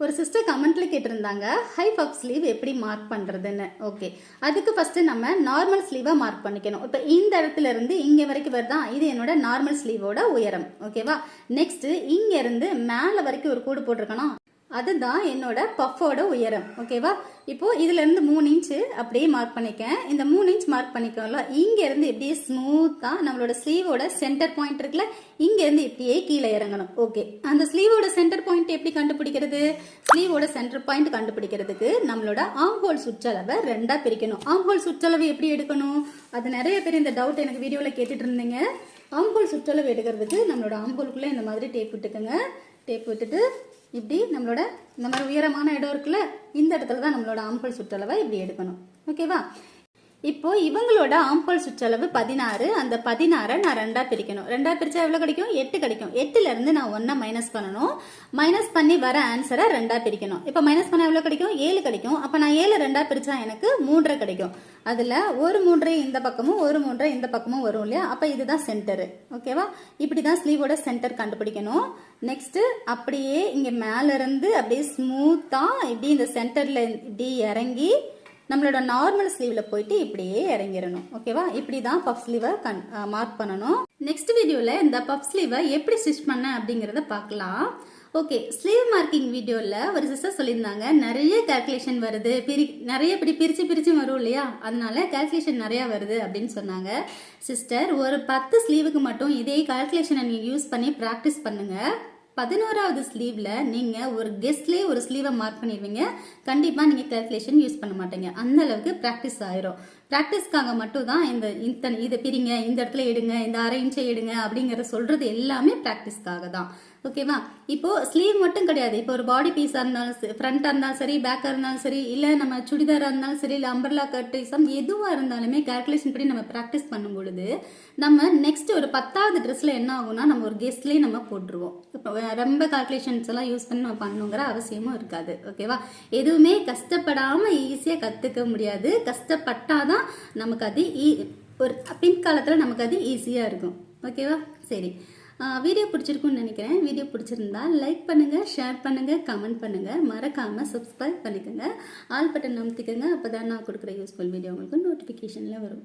ஒரு சிஸ்டர் கமெண்ட்ல கேட்டிருந்தாங்க ஹை பஃப் ஸ்லீவ் எப்படி மார்க் பண்றதுன்னு. ஓகே, அதுக்கு ஃபர்ஸ்ட் நம்ம நார்மல் ஸ்லீவை மார்க் பண்ணிக்கணும். இப்போ இந்த இடத்துல இருந்து இங்க வரைக்கும் வருதா, இது என்னோட நார்மல் ஸ்லீவோட உயரம். ஓகேவா? நெக்ஸ்ட் இங்க இருந்து மேல வரைக்கும் ஒரு கோடு போட்டிருக்கணும், அதுதான் என்னோட பஃபோட உயரம். ஓகேவா? இப்போ இதுல இருந்து 3 இன்ச்சு அப்படியே மார்க் பண்ணிக்கேன். இந்த 3 இன்ச் மார்க் பண்ணிக்கோம்ல, இங்க இருந்து இப்படியே ஸ்மூத்தா நம்மளோட ஸ்லீவோட சென்டர் பாயிண்ட் இருக்குல்ல, இங்க இருந்து இப்படியே கீழே இறங்கணும். ஓகே, அந்த ஸ்லீவோட சென்டர் பாயிண்ட் எப்படி கண்டுபிடிக்கிறது? ஸ்லீவோட சென்டர் பாயிண்ட் கண்டுபிடிக்கிறதுக்கு நம்மளோட ஆர்ம் ஹோல் சுற்றளவை 2ஆ பிரிக்கணும். ஆர்ம் ஹோல் சுற்றளவு எப்படி எடுக்கணும்? அது நிறைய பேர் இந்த டவுட் எனக்கு வீடியோல கேட்டுட்டு இருந்தீங்க. ஆர்ம் ஹோல் சுற்றளவு எடுக்கிறதுக்கு நம்மளோட ஆர்ம் ஹோலுக்குள்ள இந்த மாதிரி டேப் விட்டுக்கோங்க. டேப் விட்டுட்டு இப்படி நம்மளோட இந்த மாதிரி உயரமான இடம் இருக்குல்ல, இந்த இடத்துல தான் நம்மளோட ஆம்பல் சுற்றளவை இப்படி எடுக்கணும். ஓகேவா? இப்போ இவங்களோட ஆம்பல் சுற்றளவு 16. அந்த 16 நான் 2ஆ பிரிக்கணும். 2ஆ பிரிச்சா எவ்வளவு கிடைக்கும்? 8 கிடைக்கும். 8ல இருந்து நான் 1 மைனஸ் பண்ணணும். மைனஸ் பண்ணி வர ஆன்சரை 2ஆ பிரிக்கணும். இப்போ மைனஸ் பண்ண எவ்வளவு கிடைக்கும்? 7 கிடைக்கும். அப்ப நான் 7 2ஆ பிரிச்சா எனக்கு 3 கிடைக்கும். அதுல ஒரு 3 இந்த பக்கமும் ஒரு 3 இந்த பக்கமும் வரும் இல்லையா? அப்ப இதுதான் சென்டர். ஓகேவா? இப்படிதான் ஸ்லீவோட சென்டர் கண்டுபிடிக்கணும். நெக்ஸ்ட் அப்படியே இங்க மேல இருந்து அப்படியே ஸ்மூத்தா இப்படி இந்த சென்டர்ல இப்படி இறங்கி நம்மளோட நார்மல் ஸ்லீவ்ல போயிட்டு இப்படியே இறங்கிடணும். ஓகேவா? இப்படிதான் பஃப் ஸ்லீவை மார்க் பண்ணணும். நெக்ஸ்ட் வீடியோல இந்த பஃப் ஸ்லீவை எப்படி ஸ்டிச் பண்ண அப்படிங்கறத பார்க்கலாம். ஓகே, ஸ்லீவ் மார்க்கிங் வீடியோல ஒரு சிஸ்டர் சொல்லியிருந்தாங்க நிறைய கால்குலேஷன் வருது, நிறைய இப்படி பிரிச்சு வரும் இல்லையா, அதனால கால்குலேஷன் நிறைய வருது அப்படின்னு சொன்னாங்க. சிஸ்டர், ஒரு 10 ஸ்லீவுக்கு மட்டும் இதே கால்குலேஷனை நீங்க யூஸ் பண்ணி பிராக்டிஸ் பண்ணுங்க. 11வது ஸ்லீவ்ல நீங்க ஒரு கெஸ்ட்லயே ஒரு ஸ்லீவை மார்க் பண்ணிடுவீங்க. கண்டிப்பா நீங்க கால்குலேஷன் யூஸ் பண்ண மாட்டீங்க. அந்த அளவுக்கு பிராக்டிஸ் ஆயிரும். பிராக்டிஸ்க்காக மட்டும் தான் இதை பிரிங்க, இந்த இடத்துல எடுங்க, இந்த 1/2 இன்ச்சை எடுங்க அப்படிங்கறத சொல்றது எல்லாமே பிராக்டிஸ்க்காக தான். ஓகேவா? இப்போ ஸ்லீவ் மட்டும் கிடையாது. இப்போ ஒரு பாடி பீஸா இருந்தாலும் சரி, ஃப்ரண்டா இருந்தாலும் சரி, பேக்கா இருந்தாலும் சரி, இல்ல நம்ம சுடிதாரா இருந்தாலும் சரி, இல்ல அம்பர்லா கட் எதுவா இருந்தாலுமே கால்குலேஷன் படி நம்ம பிராக்டிஸ் பண்ணும் பொழுது நம்ம நெக்ஸ்ட் ஒரு 10வது ட்ரெஸ்ல என்ன ஆகும்னா நம்ம ஒரு கெஸ்ட்லயே நம்ம போட்டுருவோம். இப்போ ரொம்ப கால்குலேஷன்ஸ் எல்லாம் யூஸ் பண்ணி நம்ம பண்ணுங்கிற அவசியமும் இருக்காது. ஓகேவா? எதுவுமே கஷ்டப்படாம ஈஸியா கத்துக்க முடியாது. கஷ்டப்பட்டாதான் நமக்கு அது ஒரு பின்காலத்துல நமக்கு அது ஈஸியா இருக்கும். ஓகேவா? சரி, வீடியோ பிடிச்சிருக்குன்னு நினைக்கிறேன். வீடியோ பிடிச்சிருந்தா லைக் பண்ணுங்க, ஷேர் பண்ணுங்க, கமெண்ட் பண்ணுங்க, மறக்காம சப்ஸ்கிரைப் பண்ணிக்கோங்க, ஆல் பட்டன் அமுத்திக்கோங்க. அப்பதான் நான் கொடுக்குற யூஸ்ஃபுல் வீடியோ உங்களுக்கு நோட்டிஃபிகேஷன்ல வரும்.